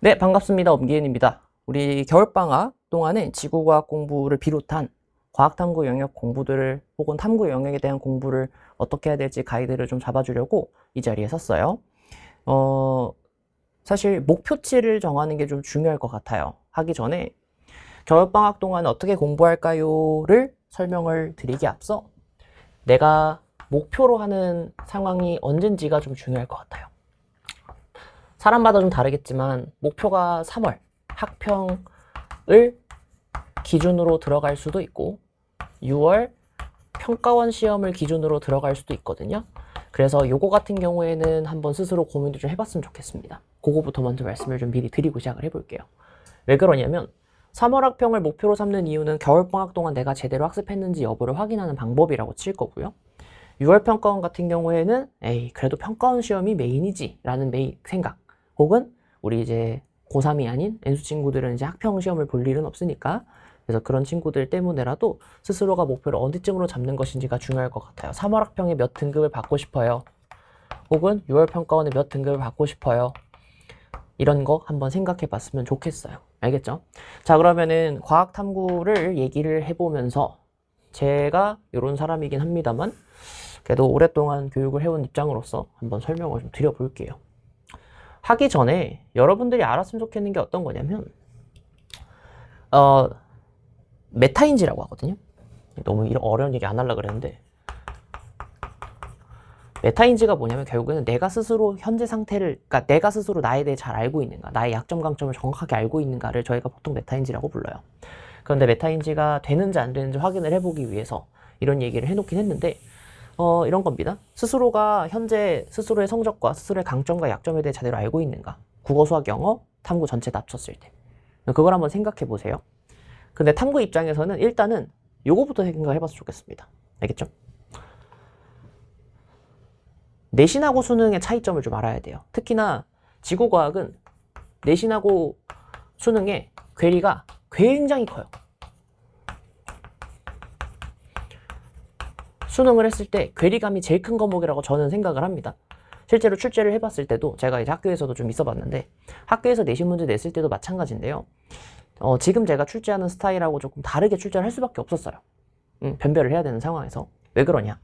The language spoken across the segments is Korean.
네, 반갑습니다. 엄기현입니다. 우리 겨울방학 동안에 지구과학 공부를 비롯한 과학탐구 영역 공부들을 혹은 탐구 영역에 대한 공부를 어떻게 해야 될지 가이드를 좀 잡아주려고 이 자리에 섰어요. 사실 목표치를 정하는 게 좀 중요할 것 같아요. 하기 전에 겨울방학 동안 어떻게 공부할까요를 설명을 드리기 앞서 내가 목표로 하는 상황이 언젠지가 좀 중요할 것 같아요. 사람마다 좀 다르겠지만 목표가 3월 학평을 기준으로 들어갈 수도 있고 6월 평가원 시험을 기준으로 들어갈 수도 있거든요. 그래서 요거 같은 경우에는 한번 스스로 고민도 좀 해봤으면 좋겠습니다. 그거부터 먼저 말씀을 좀 미리 드리고 시작을 해볼게요. 왜 그러냐면 3월 학평을 목표로 삼는 이유는 겨울방학 동안 내가 제대로 학습했는지 여부를 확인하는 방법이라고 칠 거고요. 6월 평가원 같은 경우에는 그래도 평가원 시험이 메인이지 라는 생각, 혹은 우리 이제 고3이 아닌 N수 친구들은 이제 학평 시험을 볼 일은 없으니까, 그래서 그런 친구들 때문에라도 스스로가 목표를 어디쯤으로 잡는 것인지가 중요할 것 같아요. 3월 학평에 몇 등급을 받고 싶어요, 혹은 6월 평가원에 몇 등급을 받고 싶어요, 이런 거 한번 생각해 봤으면 좋겠어요. 알겠죠? 자, 그러면은 과학 탐구를 얘기를 해보면서 제가 이런 사람이긴 합니다만 그래도 오랫동안 교육을 해온 입장으로서 한번 설명을 좀 드려볼게요. 하기 전에 여러분들이 알았으면 좋겠는 게 어떤 거냐면 메타인지라고 하거든요. 너무 이런 어려운 얘기 안 하려고 그랬는데, 메타인지가 뭐냐면 결국에는 내가 스스로 현재 상태를, 그러니까 내가 스스로 나에 대해 잘 알고 있는가, 나의 약점 강점을 정확하게 알고 있는가를 저희가 보통 메타인지라고 불러요. 그런데 메타인지가 되는지 안 되는지 확인을 해보기 위해서 이런 얘기를 해놓긴 했는데, 이런 겁니다. 스스로가 현재 스스로의 성적과 스스로의 강점과 약점에 대해 제대로 알고 있는가, 국어, 수학, 영어, 탐구 전체 다 합쳤을 때 그걸 한번 생각해 보세요. 근데 탐구 입장에서는 일단은 요거부터 생각해 봤으면 좋겠습니다. 알겠죠? 내신하고 수능의 차이점을 좀 알아야 돼요. 특히나 지구과학은 내신하고 수능의 괴리가 굉장히 커요. 수능을 했을 때 괴리감이 제일 큰 과목이라고 저는 생각을 합니다. 실제로 출제를 해봤을 때도 제가 이제 학교에서도 좀 있어봤는데, 학교에서 내신 문제 냈을 때도 마찬가지인데요. 지금 제가 출제하는 스타일하고 조금 다르게 출제를 할 수밖에 없었어요. 변별을 해야 되는 상황에서. 왜 그러냐?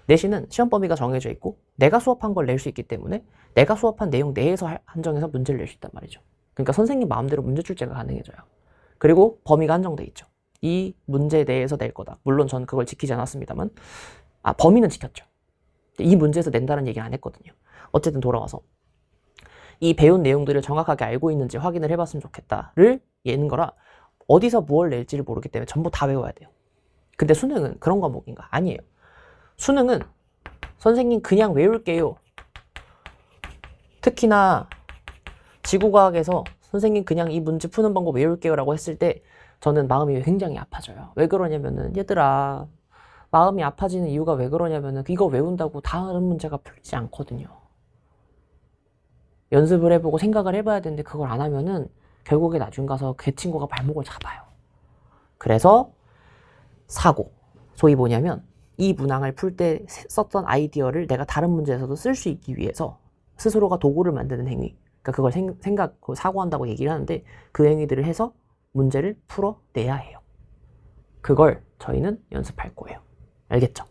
내신은 시험 범위가 정해져 있고 내가 수업한 걸 낼 수 있기 때문에 내가 수업한 내용 내에서 한정해서 문제를 낼 수 있단 말이죠. 그러니까 선생님 마음대로 문제 출제가 가능해져요. 그리고 범위가 한정돼 있죠. 이 문제 내에서 낼 거다. 물론 전 그걸 지키지 않았습니다만, 범위는 지켰죠. 이 문제에서 낸다는 얘기는 안 했거든요. 어쨌든 돌아와서 이 배운 내용들을 정확하게 알고 있는지 확인을 해봤으면 좋겠다를 예는 거라, 어디서 무엇을 낼지를 모르기 때문에 전부 다 외워야 돼요. 근데 수능은 그런 과목인가? 아니에요. 수능은 선생님 그냥 외울게요. 특히나 지구과학에서 선생님 그냥 이 문제 푸는 방법 외울게요 라고 했을 때 저는 마음이 굉장히 아파져요. 왜 그러냐면은, 얘들아, 마음이 아파지는 이유가 왜 그러냐면은 이거 외운다고 다른 문제가 풀리지 않거든요. 연습을 해보고 생각을 해봐야 되는데 그걸 안 하면은 결국에 나중 가서 그 친구가 발목을 잡아요. 그래서 사고, 소위 뭐냐면 이 문항을 풀 때 썼던 아이디어를 내가 다른 문제에서도 쓸 수 있기 위해서 스스로가 도구를 만드는 행위, 그러니까 그걸 사고한다고 얘기를 하는데, 그 행위들을 해서 문제를 풀어내야 해요. 그걸 저희는 연습할 거예요. 알겠죠?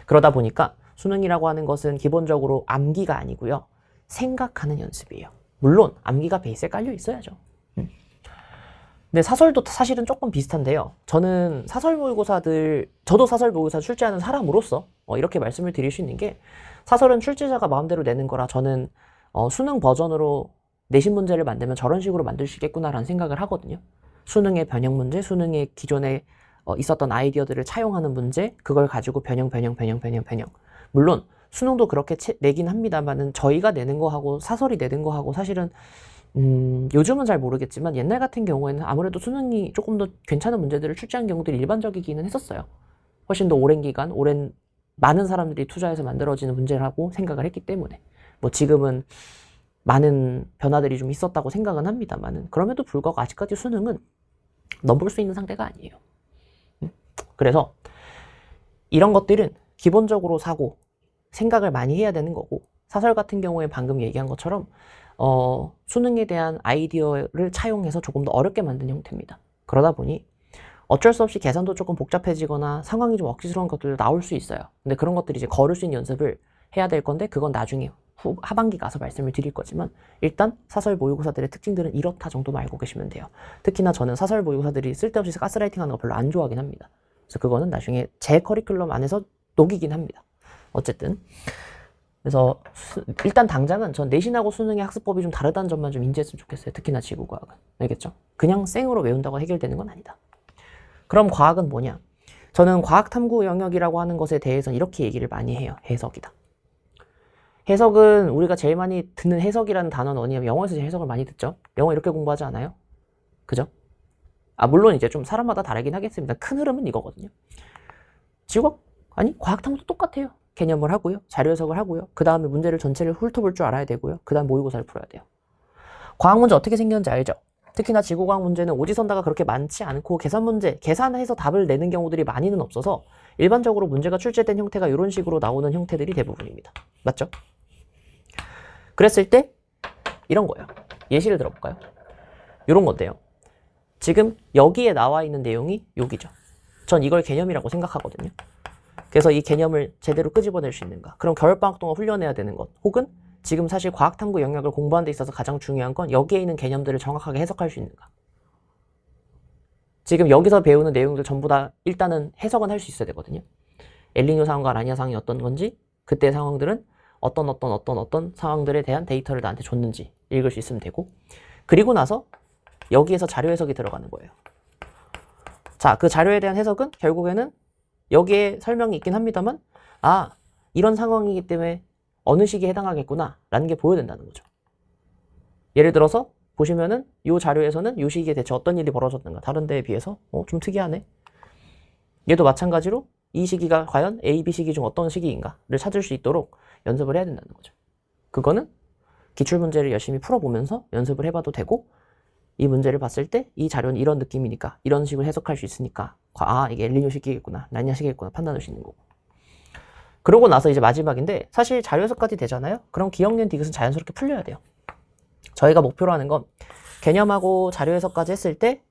그러다 보니까 수능이라고 하는 것은 기본적으로 암기가 아니고요, 생각하는 연습이에요. 물론 암기가 베이스에 깔려 있어야죠. 근데 사설도 사실은 조금 비슷한데요. 저는 저도 사설 모의고사 출제하는 사람으로서 이렇게 말씀을 드릴 수 있는 게, 사설은 출제자가 마음대로 내는 거라 저는 수능 버전으로 내신 문제를 만들면 저런 식으로 만들 수 있겠구나라는 생각을 하거든요. 수능의 변형 문제, 수능의 기존에 있었던 아이디어들을 차용하는 문제, 그걸 가지고 변형. 물론 수능도 그렇게 내긴 합니다만은 저희가 내는 거하고 사설이 내는 거하고 사실은 요즘은 잘 모르겠지만 옛날 같은 경우에는 아무래도 수능이 조금 더 괜찮은 문제들을 출제한 경우들이 일반적이기는 했었어요. 훨씬 더 오랜 기간, 많은 사람들이 투자해서 만들어지는 문제라고 생각을 했기 때문에, 뭐 지금은 많은 변화들이 좀 있었다고 생각은 합니다만은, 그럼에도 불구하고 아직까지 수능은 넘볼 수 있는 상태가 아니에요. 그래서 이런 것들은 기본적으로 생각을 많이 해야 되는 거고, 사설 같은 경우에 방금 얘기한 것처럼 수능에 대한 아이디어를 차용해서 조금 더 어렵게 만든 형태입니다. 그러다 보니 어쩔 수 없이 계산도 조금 복잡해지거나 상황이 좀 억지스러운 것들도 나올 수 있어요. 근데 그런 것들이 이제 걸을 수 있는 연습을 해야 될 건데 그건 나중에 하반기 가서 말씀을 드릴 거지만 일단 사설 모의고사들의 특징들은 이렇다 정도만 알고 계시면 돼요. 특히나 저는 사설 모의고사들이 쓸데없이 가스라이팅 하는 거 별로 안 좋아하긴 합니다. 그래서 그거는 나중에 제 커리큘럼 안에서 녹이긴 합니다. 어쨌든 그래서 일단 당장은 전 내신하고 수능의 학습법이 좀 다르다는 점만 좀 인지했으면 좋겠어요. 특히나 지구과학은. 알겠죠? 그냥 생으로 외운다고 해결되는 건 아니다. 그럼 과학은 뭐냐? 저는 과학탐구 영역이라고 하는 것에 대해서는 이렇게 얘기를 많이 해요. 해석이다. 해석은 우리가 제일 많이 듣는 해석이라는 단어는 어디냐면 영어에서 해석을 많이 듣죠. 영어 이렇게 공부하지 않아요? 그죠? 물론 이제 좀 사람마다 다르긴 하겠습니다. 큰 흐름은 이거거든요. 지구과학? 아니 과학탐구도 똑같아요. 개념을 하고요. 자료 해석을 하고요. 그 다음에 문제를 전체를 훑어볼 줄 알아야 되고요. 그 다음 모의고사를 풀어야 돼요. 과학 문제 어떻게 생겼는지 알죠? 특히나 지구과학 문제는 오지선다가 그렇게 많지 않고 계산 문제, 계산해서 답을 내는 경우들이 많이는 없어서 일반적으로 문제가 출제된 형태가 이런 식으로 나오는 형태들이 대부분입니다. 맞죠? 그랬을 때 이런 거예요. 예시를 들어볼까요? 이런 건데요. 지금 여기에 나와 있는 내용이 여기죠. 전 이걸 개념이라고 생각하거든요. 그래서 이 개념을 제대로 끄집어낼 수 있는가? 그럼 겨울방학 동안 훈련해야 되는 것, 혹은 지금 사실 과학탐구 영역을 공부하는 데 있어서 가장 중요한 건 여기에 있는 개념들을 정확하게 해석할 수 있는가? 지금 여기서 배우는 내용들 전부 다 일단은 해석은 할 수 있어야 되거든요. 엘니뇨 상황과 라니아 상황이 어떤 건지, 그때 상황들은 어떤 상황들에 대한 데이터를 나한테 줬는지 읽을 수 있으면 되고, 그리고 나서 여기에서 자료 해석이 들어가는 거예요. 자, 그 자료에 대한 해석은 결국에는 여기에 설명이 있긴 합니다만 이런 상황이기 때문에 어느 시기에 해당하겠구나 라는 게 보여된다는 거죠. 예를 들어서 보시면은 이 자료에서는 이 시기에 대체 어떤 일이 벌어졌는가, 다른 데에 비해서 좀 특이하네. 얘도 마찬가지로 이 시기가 과연 A, B 시기 중 어떤 시기인가를 찾을 수 있도록 연습을 해야 된다는 거죠. 그거는 기출문제를 열심히 풀어보면서 연습을 해봐도 되고, 이 문제를 봤을 때 이 자료는 이런 느낌이니까 이런 식으로 해석할 수 있으니까 이게 엘니뇨 시기겠구나, 라니아 시기겠구나 판단할 수 있는 거고. 그러고 나서 이제 마지막인데, 사실 자료 해석까지 되잖아요. 그럼 기억년 디귿은 자연스럽게 풀려야 돼요. 저희가 목표로 하는 건 개념하고 자료 해석까지 했을 때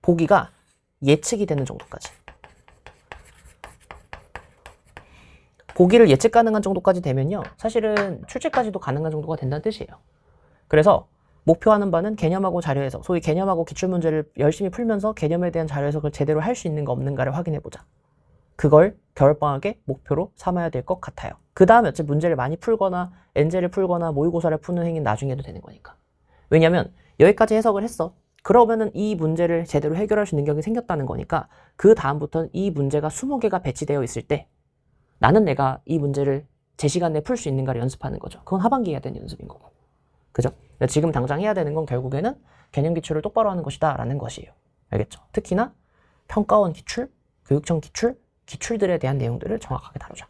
보기가 예측이 되는 정도까지, 보기를 예측 가능한 정도까지 되면요, 사실은 출제까지도 가능한 정도가 된다는 뜻이에요. 그래서 목표하는 바는 개념하고 자료 해석, 소위 개념하고 기출문제를 열심히 풀면서 개념에 대한 자료 해석을 제대로 할 수 있는가 없는가를 확인해보자. 그걸 겨울방학의 목표로 삼아야 될 것 같아요. 그 다음에 어차피 문제를 많이 풀거나 엔제를 풀거나 모의고사를 푸는 행위는 나중에 해도 되는 거니까. 왜냐면 여기까지 해석을 했어. 그러면은 이 문제를 제대로 해결할 수 있는 능력이 생겼다는 거니까 그 다음부터는 이 문제가 20개가 배치되어 있을 때 나는 내가 이 문제를 제 시간 내에 풀 수 있는가를 연습하는 거죠. 그건 하반기에 해야 되는 연습인 거고. 그죠? 지금 당장 해야 되는 건 결국에는 개념 기출을 똑바로 하는 것이다 라는 것이에요. 알겠죠? 특히나 평가원 기출, 교육청 기출, 기출들에 대한 내용들을 정확하게 다루자.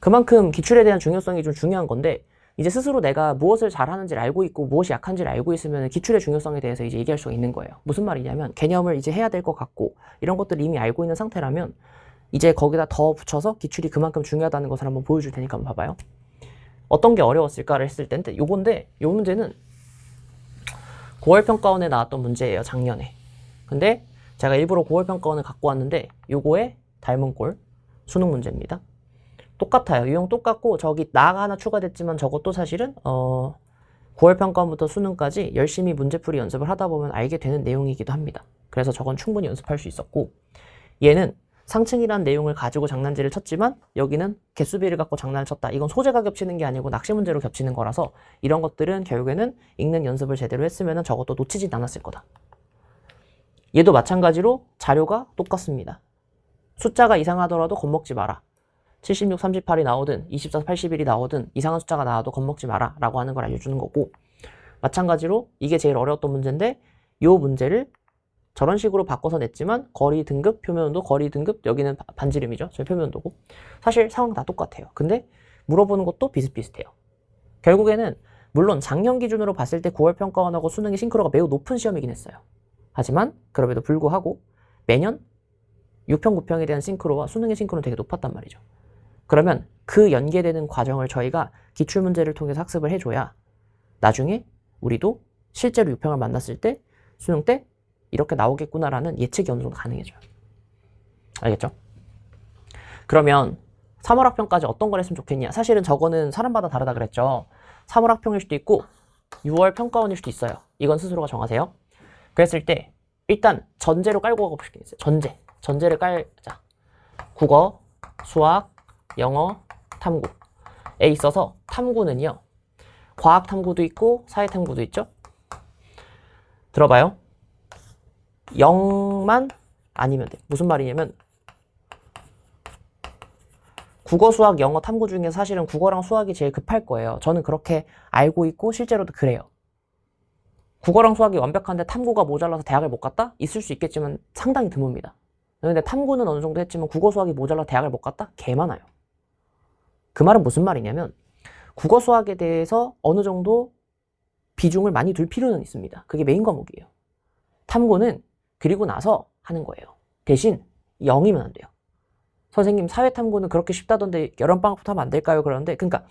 그만큼 기출에 대한 중요성이 좀 중요한 건데, 이제 스스로 내가 무엇을 잘하는지를 알고 있고 무엇이 약한지를 알고 있으면 기출의 중요성에 대해서 이제 얘기할 수가 있는 거예요. 무슨 말이냐면 개념을 이제 해야 될 것 같고 이런 것들을 이미 알고 있는 상태라면 이제 거기다 더 붙여서 기출이 그만큼 중요하다는 것을 한번 보여줄 테니까 한번 봐봐요. 어떤 게 어려웠을까를 했을 텐데 요건데, 요 문제는 9월 평가원에 나왔던 문제예요. 작년에. 근데 제가 일부러 9월 평가원을 갖고 왔는데 요거에 닮은 꼴 수능 문제입니다. 똑같아요. 유형 똑같고 저기 나가 하나 추가됐지만 저것도 사실은 9월 평가원부터 수능까지 열심히 문제풀이 연습을 하다 보면 알게 되는 내용이기도 합니다. 그래서 저건 충분히 연습할 수 있었고, 얘는 상층이라는 내용을 가지고 장난질을 쳤지만 여기는 개수비를 갖고 장난을 쳤다. 이건 소재가 겹치는 게 아니고 낚시 문제로 겹치는 거라서 이런 것들은 결국에는 읽는 연습을 제대로 했으면 저것도 놓치진 않았을 거다. 얘도 마찬가지로 자료가 똑같습니다. 숫자가 이상하더라도 겁먹지 마라. 76, 38이 나오든 24, 81이 나오든 이상한 숫자가 나와도 겁먹지 마라 라고 하는 걸 알려주는 거고, 마찬가지로 이게 제일 어려웠던 문제인데 이 문제를 저런 식으로 바꿔서 냈지만 거리 등급, 표면온도, 거리 등급, 여기는 반지름이죠. 저희 표면온도고. 사실 상황 다 똑같아요. 근데 물어보는 것도 비슷비슷해요. 결국에는 물론 작년 기준으로 봤을 때 9월 평가원하고 수능의 싱크로가 매우 높은 시험이긴 했어요. 하지만 그럼에도 불구하고 매년 6평, 9평에 대한 싱크로와 수능의 싱크로는 되게 높았단 말이죠. 그러면 그 연계되는 과정을 저희가 기출문제를 통해서 학습을 해줘야 나중에 우리도 실제로 유평을 만났을 때 수능 때 이렇게 나오겠구나라는 예측이 어느 정도 가능해져요. 알겠죠? 그러면 3월 학평까지 어떤 걸 했으면 좋겠냐? 사실은 저거는 사람마다 다르다 그랬죠. 3월 학평일 수도 있고 6월 평가원일 수도 있어요. 이건 스스로가 정하세요. 그랬을 때 일단 전제로 깔고 가고 싶은 게 있어요. 전제를 깔자. 국어, 수학, 영어, 탐구에 있어서 탐구는요. 과학 탐구도 있고 사회 탐구도 있죠. 들어봐요. 0만 아니면 돼. 무슨 말이냐면 국어, 수학, 영어, 탐구 중에 사실은 국어랑 수학이 제일 급할 거예요. 저는 그렇게 알고 있고 실제로도 그래요. 국어랑 수학이 완벽한데 탐구가 모자라서 대학을 못 갔다? 있을 수 있겠지만 상당히 드뭅니다. 근데 탐구는 어느 정도 했지만 국어, 수학이 모자라서 대학을 못 갔다? 개 많아요. 그 말은 무슨 말이냐면 국어, 수학에 대해서 어느 정도 비중을 많이 둘 필요는 있습니다. 그게 메인 과목이에요. 탐구는 그리고 나서 하는 거예요. 대신 0이면 안 돼요. 선생님 사회 탐구는 그렇게 쉽다던데 여름방학부터 하면 안 될까요? 그러는데 그러니까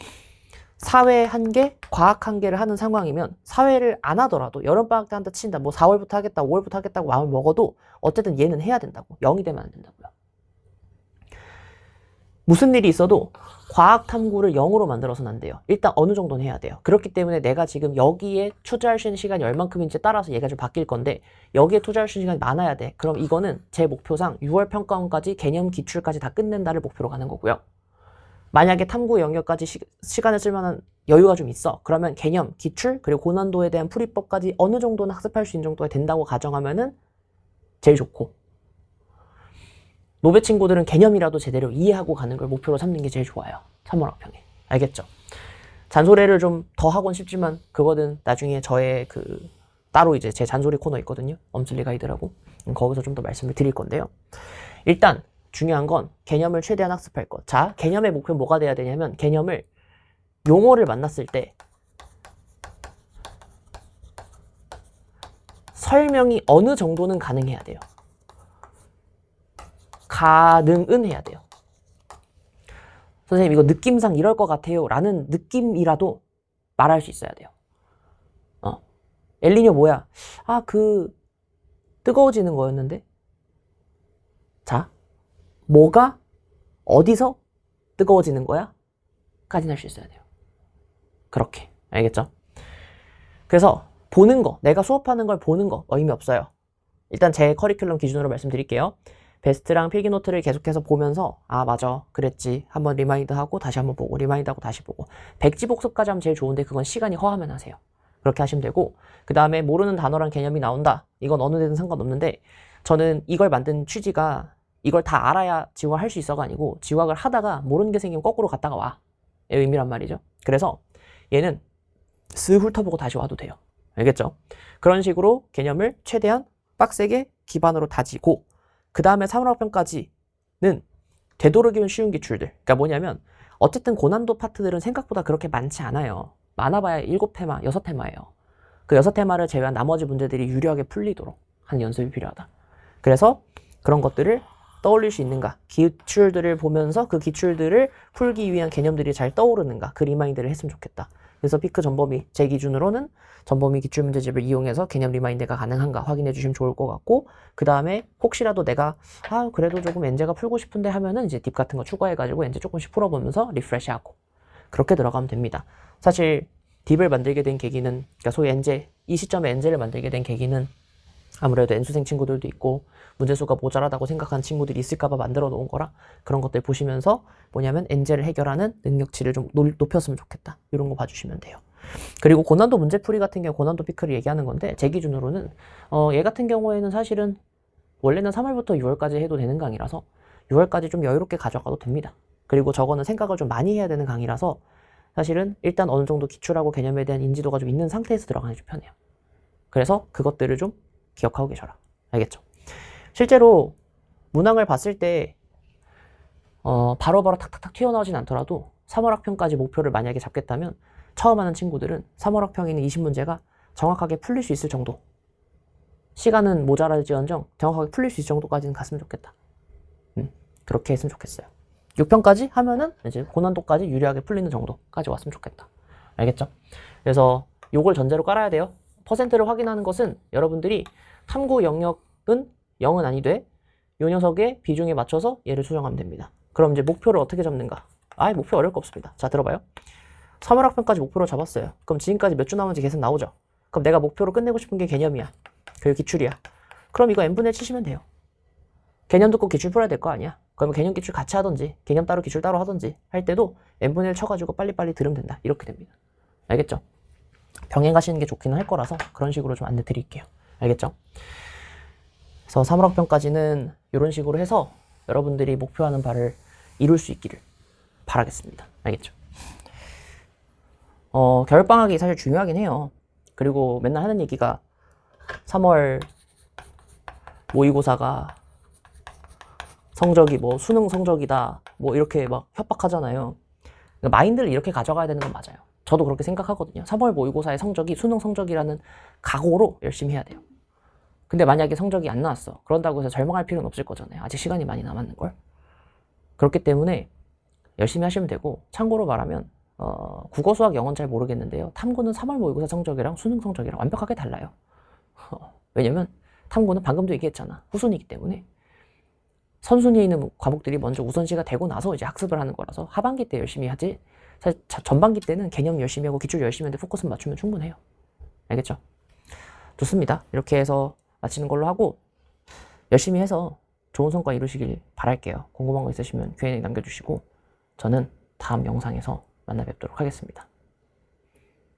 사회 한 개, 과학 한 개를 하는 상황이면 사회를 안 하더라도 여름방학 때 한다 친다. 뭐 4월부터 하겠다, 5월부터 하겠다고 마음을 먹어도 어쨌든 얘는 해야 된다고. 0이 되면 안 된다고요. 무슨 일이 있어도 과학 탐구를 0으로 만들어서는 안 돼요. 일단 어느 정도는 해야 돼요. 그렇기 때문에 내가 지금 여기에 투자할 수 있는 시간이 얼만큼인지 따라서 얘가 좀 바뀔 건데 여기에 투자할 수 있는 시간이 많아야 돼. 그럼 이거는 제 목표상 6월 평가원까지 개념 기출까지 다 끝낸다를 목표로 가는 거고요. 만약에 탐구 영역까지 시간을 쓸 만한 여유가 좀 있어. 그러면 개념, 기출, 그리고 고난도에 대한 풀이법까지 어느 정도는 학습할 수 있는 정도가 된다고 가정하면은 제일 좋고 노베 친구들은 개념이라도 제대로 이해하고 가는 걸 목표로 삼는 게 제일 좋아요. 3월 학평에. 알겠죠? 잔소리를 좀 더 하곤 싶지만 그거는 나중에 저의 따로 이제 제 잔소리 코너 있거든요. 엄슬리 가이드라고. 거기서 좀 더 말씀을 드릴 건데요. 일단 중요한 건 개념을 최대한 학습할 것. 자, 개념의 목표는 뭐가 돼야 되냐면 개념을 용어를 만났을 때 설명이 어느 정도는 가능해야 돼요. 가능은 해야 돼요. 선생님 이거 느낌상 이럴 것 같아요 라는 느낌이라도 말할 수 있어야 돼요. 엘니뇨 뭐야? 뜨거워지는 거였는데 자, 뭐가 어디서 뜨거워지는 거야? 까지는 할 수 있어야 돼요. 그렇게. 알겠죠? 그래서 보는 거, 내가 수업하는 걸 보는 거 의미 없어요. 일단 제 커리큘럼 기준으로 말씀드릴게요. 베스트랑 필기노트를 계속해서 보면서 맞아 그랬지 한번 리마인드하고 다시 한번 보고 리마인드하고 다시 보고 백지 복습까지 하면 제일 좋은데 그건 시간이 허하면 하세요. 그렇게 하시면 되고 그 다음에 모르는 단어랑 개념이 나온다. 이건 어느 데든 상관없는데 저는 이걸 만든 취지가 이걸 다 알아야 지워할 수 있어가 아니고 지워학을 하다가 모르는 게 생기면 거꾸로 갔다가 와. 의 의미란 말이죠. 그래서 얘는 쓱 훑어보고 다시 와도 돼요. 알겠죠? 그런 식으로 개념을 최대한 빡세게 기반으로 다지고 그 다음에 3월 학평까지는 되도록이면 쉬운 기출들. 그러니까 뭐냐면 어쨌든 고난도 파트들은 생각보다 그렇게 많지 않아요. 많아봐야 7테마, 6테마예요. 그 6테마를 제외한 나머지 문제들이 유리하게 풀리도록 하는 연습이 필요하다. 그래서 그런 것들을 떠올릴 수 있는가, 기출들을 보면서 그 기출들을 풀기 위한 개념들이 잘 떠오르는가, 그 리마인드를 했으면 좋겠다. 그래서 피크 전범위, 제 기준으로는 전범위 기출문제집을 이용해서 개념 리마인드가 가능한가 확인해 주시면 좋을 것 같고, 그 다음에 혹시라도 내가 그래도 조금 엔제가 풀고 싶은데 하면은 이제 딥 같은 거 추가해가지고 엔제 조금씩 풀어보면서 리프레시하고 그렇게 들어가면 됩니다. 사실 딥을 만들게 된 계기는, 그러니까 소위 엔제, 이 시점에 엔제를 만들게 된 계기는 아무래도 N수생 친구들도 있고 문제수가 모자라다고 생각하는 친구들이 있을까봐 만들어 놓은 거라 그런 것들 보시면서 뭐냐면 엔제를 해결하는 능력치를 좀 높였으면 좋겠다. 이런 거 봐주시면 돼요. 그리고 고난도 문제풀이 같은 경우 고난도 피크를 얘기하는 건데 제 기준으로는 얘 같은 경우에는 사실은 원래는 3월부터 6월까지 해도 되는 강의라서 6월까지 좀 여유롭게 가져가도 됩니다. 그리고 저거는 생각을 좀 많이 해야 되는 강의라서 사실은 일단 어느 정도 기출하고 개념에 대한 인지도가 좀 있는 상태에서 들어가는 게 좀 편해요. 그래서 그것들을 좀 기억하고 계셔라. 알겠죠? 실제로 문항을 봤을 때 바로바로 탁탁탁 튀어나오진 않더라도 3월 학평까지 목표를 만약에 잡겠다면 처음 하는 친구들은 3월 학평에 있는 20문제가 정확하게 풀릴 수 있을 정도, 시간은 모자랄지언정 정확하게 풀릴 수 있을 정도까지는 갔으면 좋겠다. 그렇게 했으면 좋겠어요. 6편까지 하면은 이제 고난도까지 유리하게 풀리는 정도까지 왔으면 좋겠다. 알겠죠? 그래서 요걸 전제로 깔아야 돼요. 퍼센트를 확인하는 것은 여러분들이 탐구 영역은 0은 아니되 요 녀석의 비중에 맞춰서 얘를 수정하면 됩니다. 그럼 이제 목표를 어떻게 잡는가? 목표 어려울 거 없습니다. 자, 들어봐요. 3월 학편까지 목표로 잡았어요. 그럼 지금까지 몇 주 남은지 계산 나오죠? 그럼 내가 목표로 끝내고 싶은 게 개념이야. 교육 기출이야. 그럼 이거 n분의 1 치시면 돼요. 개념 듣고 기출 풀어야 될 거 아니야. 그러면 개념 기출 같이 하던지 개념 따로 기출 따로 하던지 할 때도 n분의 1 쳐가지고 빨리빨리 들으면 된다. 이렇게 됩니다. 알겠죠? 병행 가시는 게 좋기는 할 거라서 그런 식으로 좀 안내 드릴게요. 알겠죠? 그래서 3월 학편까지는 이런 식으로 해서 여러분들이 목표하는 바를 이룰 수 있기를 바라겠습니다. 알겠죠? 겨울방학이 사실 중요하긴 해요. 그리고 맨날 하는 얘기가 3월 모의고사가 성적이 뭐 수능 성적이다 뭐 이렇게 막 협박하잖아요. 그러니까 마인드를 이렇게 가져가야 되는 건 맞아요. 저도 그렇게 생각하거든요. 3월 모의고사의 성적이 수능 성적이라는 각오로 열심히 해야 돼요. 근데 만약에 성적이 안 나왔어. 그런다고 해서 절망할 필요는 없을 거잖아요. 아직 시간이 많이 남았는걸. 그렇기 때문에 열심히 하시면 되고, 참고로 말하면 국어, 수학, 영어는 잘 모르겠는데요. 탐구는 3월 모의고사 성적이랑 수능 성적이랑 완벽하게 달라요. 왜냐면 탐구는 방금도 얘기했잖아. 후순위이기 때문에 선순위에 있는 과목들이 먼저 우선시가 되고 나서 이제 학습을 하는 거라서 하반기 때 열심히 하지, 사실 전반기 때는 개념 열심히 하고 기출 열심히 하는데 포커스 맞추면 충분해요. 알겠죠? 좋습니다. 이렇게 해서 마치는 걸로 하고 열심히 해서 좋은 성과 이루시길 바랄게요. 궁금한 거 있으시면 Q&A 남겨주시고 저는 다음 영상에서 만나 뵙도록 하겠습니다.